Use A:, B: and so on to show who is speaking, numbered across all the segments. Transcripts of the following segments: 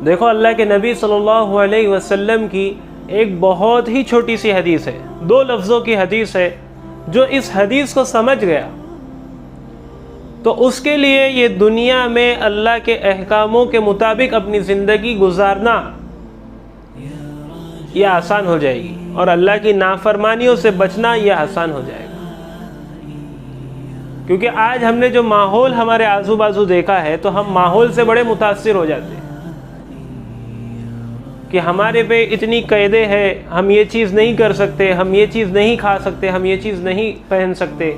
A: دیکھو اللہ کے نبی صلی اللہ علیہ وسلم کی ایک بہت ہی چھوٹی سی حدیث ہے، 2 لفظوں کی حدیث ہے، جو اس حدیث کو سمجھ گیا تو اس کے لیے یہ دنیا میں اللہ کے احکاموں کے مطابق اپنی زندگی گزارنا یہ آسان ہو جائے گی، اور اللہ کی نافرمانیوں سے بچنا یہ آسان ہو جائے گا۔ کیونکہ آج ہم نے جو ماحول ہمارے آزو بازو دیکھا ہے تو ہم ماحول سے بڑے متاثر ہو جاتے ہیں کہ ہمارے پہ اتنی قیدیں ہیں، ہم یہ چیز نہیں کر سکتے، ہم یہ چیز نہیں کھا سکتے، ہم یہ چیز نہیں پہن سکتے۔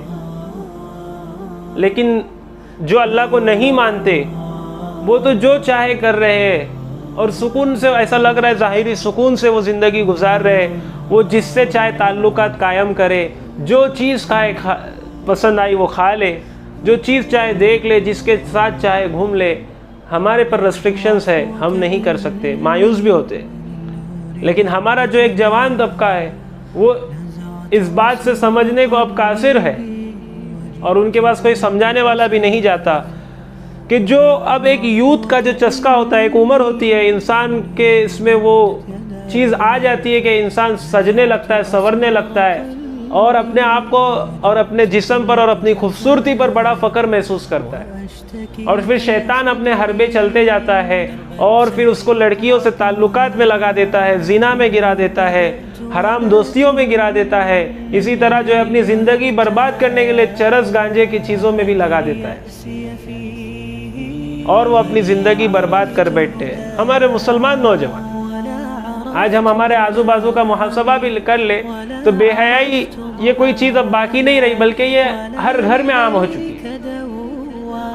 A: لیکن جو اللہ کو نہیں مانتے وہ تو جو چاہے کر رہے ہیں، اور سکون سے، ایسا لگ رہا ہے ظاہری سکون سے وہ زندگی گزار رہے ہیں۔ وہ جس سے چاہے تعلقات قائم کرے، جو چیز پسند آئی وہ کھا لے، جو چیز چاہے دیکھ لے، جس کے ساتھ چاہے گھوم لے۔ ہمارے پر ریسٹرکشنز ہے، ہم نہیں کر سکتے، مایوس بھی ہوتے۔ لیکن ہمارا جو ایک جوان طبقہ ہے وہ اس بات سے سمجھنے کو اب قاصر ہے، اور ان کے پاس کوئی سمجھانے والا بھی نہیں جاتا کہ جو اب ایک یوتھ کا جو چسکا ہوتا ہے، ایک عمر ہوتی ہے انسان کے، اس میں وہ چیز آ جاتی ہے کہ انسان سجنے لگتا ہے، سنورنے لگتا ہے، اور اپنے آپ کو اور اپنے جسم پر اور اپنی خوبصورتی پر بڑا فخر محسوس کرتا ہے، اور پھر شیطان اپنے حربے چلتے جاتا ہے اور پھر اس کو لڑکیوں سے تعلقات میں لگا دیتا ہے، زنا میں گرا دیتا ہے، حرام دوستیوں میں گرا دیتا ہے، اسی طرح جو ہے اپنی زندگی برباد کرنے کے لیے چرس گانجے کی چیزوں میں بھی لگا دیتا ہے، اور وہ اپنی زندگی برباد کر بیٹھتے ہیں۔ ہمارے مسلمان نوجوان آج ہم ہمارے آزو بازو کا محاسبہ بھی کر لے تو بے حیائی یہ کوئی چیز اب باقی نہیں رہی، بلکہ یہ ہر گھر میں عام ہو چکی ہے۔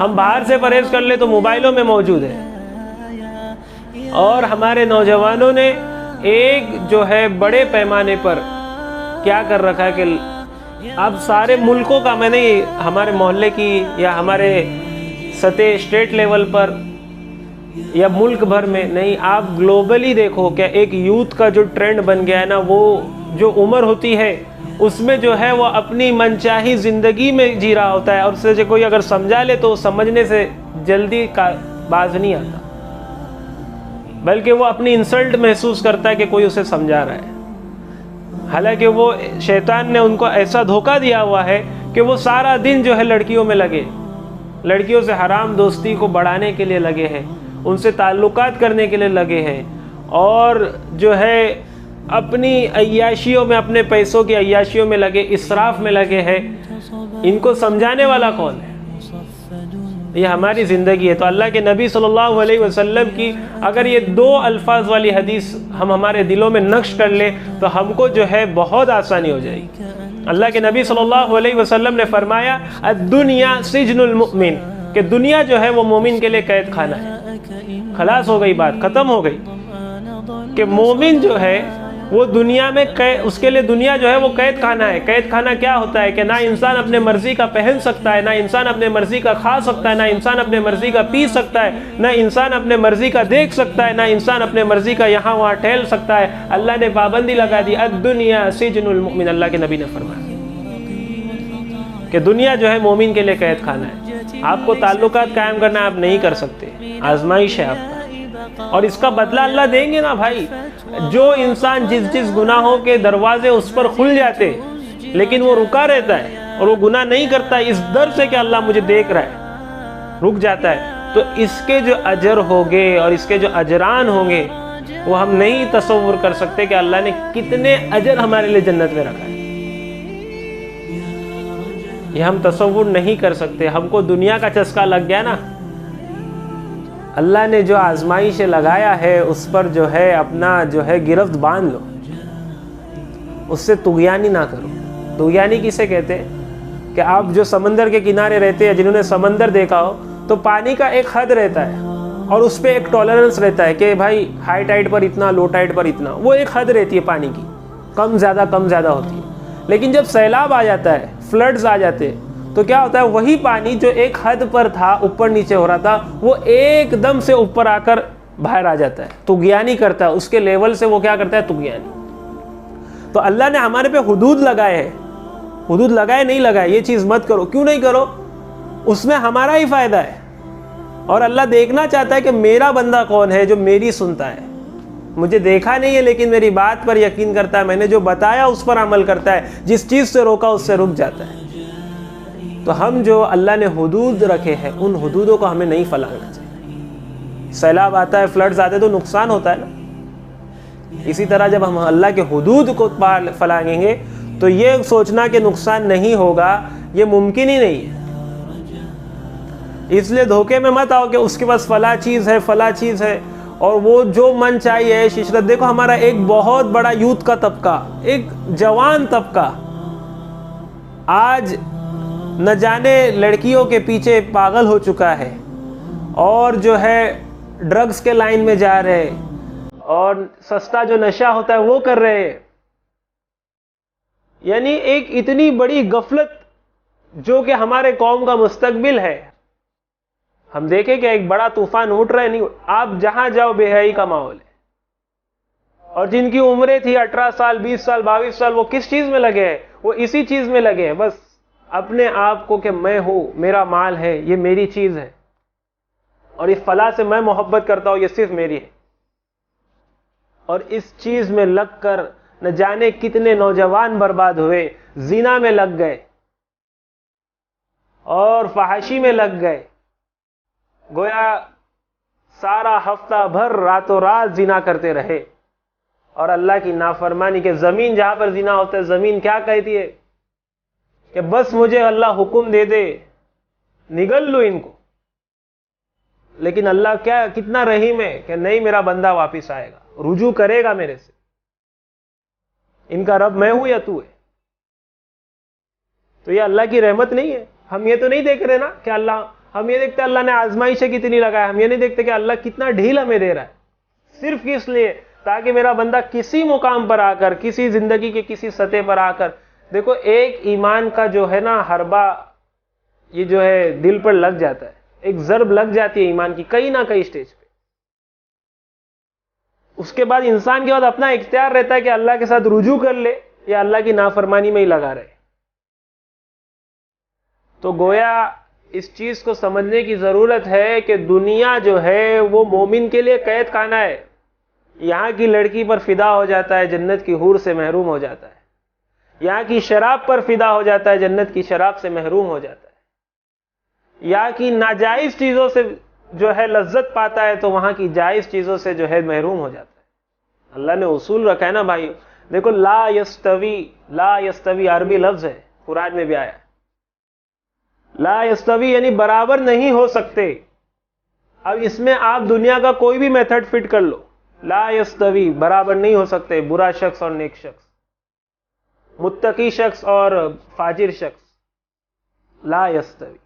A: ہم باہر سے پرہیز کر لے تو موبائلوں میں موجود ہے، اور ہمارے نوجوانوں نے ایک جو ہے بڑے پیمانے پر کیا کر رکھا ہے کہ اب سارے ملکوں کا، میں نے ہمارے محلے کی یا ہمارے سطح اسٹیٹ لیول پر یا ملک بھر میں نہیں، آپ گلوبلی دیکھو کہ ایک یوتھ کا جو ٹرینڈ بن گیا ہے نا، وہ جو عمر ہوتی ہے اس میں جو ہے وہ اپنی منچاہی زندگی میں جی رہا ہوتا ہے، اور اس سے کوئی اگر سمجھا لے تو سمجھنے سے جلدی باز نہیں آتا، بلکہ وہ اپنی انسلٹ محسوس کرتا ہے کہ کوئی اسے سمجھا رہا ہے۔ حالانکہ وہ شیطان نے ان کو ایسا دھوکہ دیا ہوا ہے کہ وہ سارا دن جو ہے لڑکیوں میں لگے، لڑکیوں سے حرام دوستی کو بڑھانے کے لیے لگے ہیں، ان سے تعلقات کرنے کے لیے لگے ہیں، اور جو ہے اپنی عیاشیوں میں، اپنے پیسوں کی عیاشیوں میں لگے، اسراف میں لگے ہیں۔ ان کو سمجھانے والا کون ہے؟ یہ ہماری زندگی ہے۔ تو اللہ کے نبی صلی اللہ علیہ وسلم کی اگر یہ 2 الفاظ والی حدیث ہم ہمارے دلوں میں نقش کر لیں تو ہم کو جو ہے بہت آسانی ہو جائے گی۔ اللہ کے نبی صلی اللہ علیہ وسلم نے فرمایا الدنیا سجن المؤمن، کہ دنیا جو ہے وہ مومن کے لیے قید خانہ ہے۔ خلاص ہو گئی بات، ختم ہو گئی کہ مومن جو ہے وہ دنیا میں اس کے لیے دنیا جو ہے وہ قید خانہ ہے۔ قید خانہ کیا ہوتا ہے کہ نہ انسان اپنے مرضی کا پہن سکتا ہے، نہ انسان اپنے مرضی کا کھا سکتا ہے، نہ انسان اپنے مرضی کا پی سکتا ہے، نہ انسان اپنے مرضی کا دیکھ سکتا ہے، نہ انسان اپنے مرضی کا یہاں وہاں ٹہل سکتا ہے۔ اللہ نے پابندی لگا دی، الدنیا سجن المؤمن، اللہ کے نبی نے فرمایا کہ دنیا جو ہے مومن کے لیے قید خانہ ہے۔ آپ کو تعلقات قائم کرنا آپ نہیں کر سکتے، آزمائش ہے آپ کا، اور اس کا بدلہ اللہ دیں گے نا بھائی۔ جو انسان جس گناہوں کے دروازے اس پر کھل جاتے لیکن وہ رکا رہتا ہے اور وہ گناہ نہیں کرتا اس ڈر سے کہ اللہ مجھے دیکھ رہا ہے، رک جاتا ہے، تو اس کے جو اجر ہوگے اور اس کے جو اجران ہوں گے وہ ہم نہیں تصور کر سکتے کہ اللہ نے کتنے اجر ہمارے لیے جنت میں رکھا ہے۔ یہ ہم تصور نہیں کر سکتے۔ ہم کو دنیا کا چسکا لگ گیا نا، اللہ نے جو آزمائش لگایا ہے اس پر جو ہے اپنا جو ہے گرفت باندھ لو، اس سے طغیانی نہ کرو۔ طغیانی کسے کہتے ہیں کہ آپ جو سمندر کے کنارے رہتے ہیں، جنہوں نے سمندر دیکھا ہو تو پانی کا ایک حد رہتا ہے اور اس پہ ایک ٹالرنس رہتا ہے کہ بھائی ہائی ٹائڈ پر اتنا، لو ٹائڈ پر اتنا، وہ ایک حد رہتی ہے پانی کی، کم زیادہ ہوتی ہے۔ لیکن جب سیلاب آ جاتا ہے، فلڈز آ جاتے ہیں، تو کیا ہوتا ہے وہی پانی جو ایک حد پر تھا، اوپر نیچے ہو رہا تھا، وہ ایک دم سے اوپر آ کر باہر آ جاتا ہے، طغیانی کرتا ہے، اس کے لیول سے وہ کیا کرتا ہے، طغیانی۔ تو اللہ نے ہمارے پہ حدود لگائے ہیں، حدود لگائے نہیں لگائے، یہ چیز مت کرو، کیوں نہیں کرو؟ اس میں ہمارا ہی فائدہ ہے۔ اور اللہ دیکھنا چاہتا ہے کہ میرا بندہ کون ہے جو میری سنتا ہے. مجھے دیکھا نہیں ہے لیکن میری بات پر یقین کرتا ہے, میں نے جو بتایا اس پر عمل کرتا ہے, جس چیز سے روکا اس سے رک جاتا ہے. تو ہم جو اللہ نے حدود رکھے ہیں ان حدودوں کو ہمیں نہیں پھیلانا چاہیے. سیلاب آتا ہے, فلڈز آتے تو نقصان ہوتا ہے نا. اسی طرح جب ہم اللہ کے حدود کو پھیلائیں گے تو یہ سوچنا کہ نقصان نہیں ہوگا یہ ممکن ہی نہیں ہے. اس لیے دھوکے میں مت آؤ کہ اس کے پاس فلاں چیز ہے فلاں چیز ہے اور وہ جو من چاہیے ششرت. دیکھو ہمارا ایک بہت بڑا یوتھ کا طبقہ, ایک جوان طبقہ آج نہ جانے لڑکیوں کے پیچھے پاگل ہو چکا ہے اور جو ہے ڈرگز کے لائن میں جا رہے اور سستا جو نشہ ہوتا ہے وہ کر رہے ہیں. یعنی ایک اتنی بڑی غفلت جو کہ ہمارے قوم کا مستقبل ہے. ہم دیکھیں کہ ایک بڑا طوفان اٹھ رہا ہے, نہیں آپ جہاں جاؤ بے حیائی کا ماحول ہے. اور جن کی عمریں تھی 18 سال 20 سال 22 سال وہ کس چیز میں لگے ہیں؟ وہ اسی چیز میں لگے ہیں, بس اپنے آپ کو کہ میں ہوں, میرا مال ہے, یہ میری چیز ہے اور اس فلاں سے میں محبت کرتا ہوں, یہ صرف میری ہے. اور اس چیز میں لگ کر نہ جانے کتنے نوجوان برباد ہوئے, زنا میں لگ گئے اور فحاشی میں لگ گئے. گویا سارا ہفتہ بھر راتوں رات زنا کرتے رہے اور اللہ کی نافرمانی. کہ زمین جہاں پر زنا ہوتا ہے زمین کیا کہتی ہے کہ بس مجھے اللہ حکم دے دے نگل لو ان کو. لیکن اللہ کیا کتنا رحیم ہے کہ نہیں, میرا بندہ واپس آئے گا, رجوع کرے گا میرے سے. ان کا رب میں ہوں یا تو ہے. تو یہ اللہ کی رحمت نہیں ہے. ہم یہ تو نہیں دیکھ رہے نا کہ ہم یہ دیکھتے اللہ نے آزمائشیں کتنی لگائے. ہم یہ نہیں دیکھتے کہ اللہ کتنا ڈھیل ہمیں دے رہا ہے صرف اس لیے تاکہ میرا بندہ کسی مقام پر آ کر, کسی زندگی کے کسی سطح پر آ کر, دیکھو ایک ایمان کا جو ہے نا حربہ یہ جو ہے دل پر لگ جاتا ہے, ایک ضرب لگ جاتی ہے ایمان کی کہیں نہ کہیں اسٹیج پہ. اس کے بعد انسان کے بعد اپنا اختیار رہتا ہے کہ اللہ کے ساتھ رجوع کر لے یا اللہ کی نافرمانی میں ہی لگا رہے. تو گویا اس چیز کو سمجھنے کی ضرورت ہے کہ دنیا جو ہے وہ مومن کے لیے قید خانہ ہے. یہاں کی لڑکی پر فدا ہو جاتا ہے, جنت کی حور سے محروم ہو جاتا ہے. یہاں کی شراب پر فدا ہو جاتا ہے, جنت کی شراب سے محروم ہو جاتا ہے. یہاں کی ناجائز چیزوں سے جو ہے لذت پاتا ہے تو وہاں کی جائز چیزوں سے جو ہے محروم ہو جاتا ہے. اللہ نے اصول رکھا ہے نا بھائی. دیکھو لا یستوی عربی لفظ ہے, قرآن میں بھی آیا. لا یستوی یعنی برابر نہیں ہو سکتے. اب اس میں آپ دنیا کا کوئی بھی میتھڈ فٹ کر لو, لا یستوی برابر نہیں ہو سکتے. برا شخص اور نیک شخص, متقی شخص اور فاجر شخص, لا یستوی.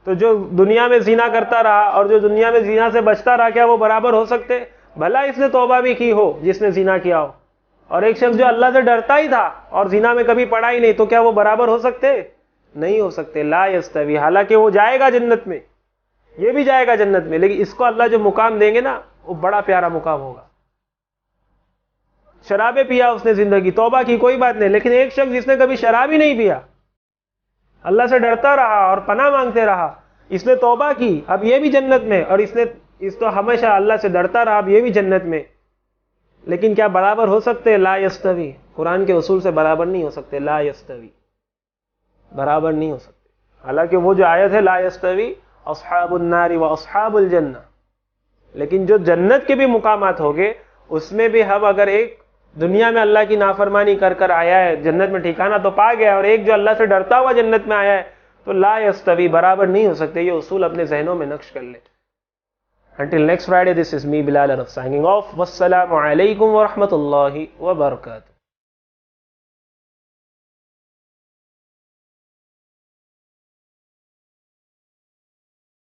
A: تو جو دنیا میں زنا کرتا رہا اور جو دنیا میں زنا سے بچتا رہا, کیا وہ برابر ہو سکتے؟ بھلا اس نے توبہ بھی کی ہو جس نے زنا کیا ہو, اور ایک شخص جو اللہ سے ڈرتا ہی تھا اور زنا میں کبھی پڑا ہی نہیں, تو کیا وہ برابر ہو سکتے؟ نہیں ہو سکتے. لا یستوی. حالانکہ وہ جائے گا جنت میں, یہ بھی جائے گا جنت میں, لیکن اس کو اللہ جو مقام دیں گے نا وہ بڑا پیارا مقام ہوگا. شرابیں پیا اس نے زندگی, توبہ کی کوئی بات نہیں, لیکن ایک شخص جس نے کبھی شراب ہی نہیں پیا, اللہ سے ڈرتا رہا اور پناہ مانگتے رہا, اس نے توبہ کی, اب یہ بھی جنت میں, اور اس تو ہمیشہ اللہ سے ڈرتا رہا, اب یہ بھی جنت میں. لیکن کیا برابر ہو سکتے؟ لا یستوی. قرآن کے اصول سے برابر نہیں ہو سکتے. لا یستوی برابر نہیں ہو سکتے. حالانکہ وہ جو آیت ہے لا یستوی اصحاب النار و اصحاب الجنہ, لیکن جو جنت کے بھی مقامات ہوگے اس میں بھی ہم اگر ایک دنیا میں اللہ کی نافرمانی کر کر آیا ہے جنت میں ٹھکانہ تو پا گیا, اور ایک جو اللہ سے ڈرتا ہوا جنت میں آیا ہے, تو لا یستوی برابر نہیں ہو سکتے. یہ اصول اپنے ذہنوں میں نقش کر لیں. Until next Friday, this is me Bilal Araf signing off. Wassalamu alaikum wa rahmatullahi wa barakatuh.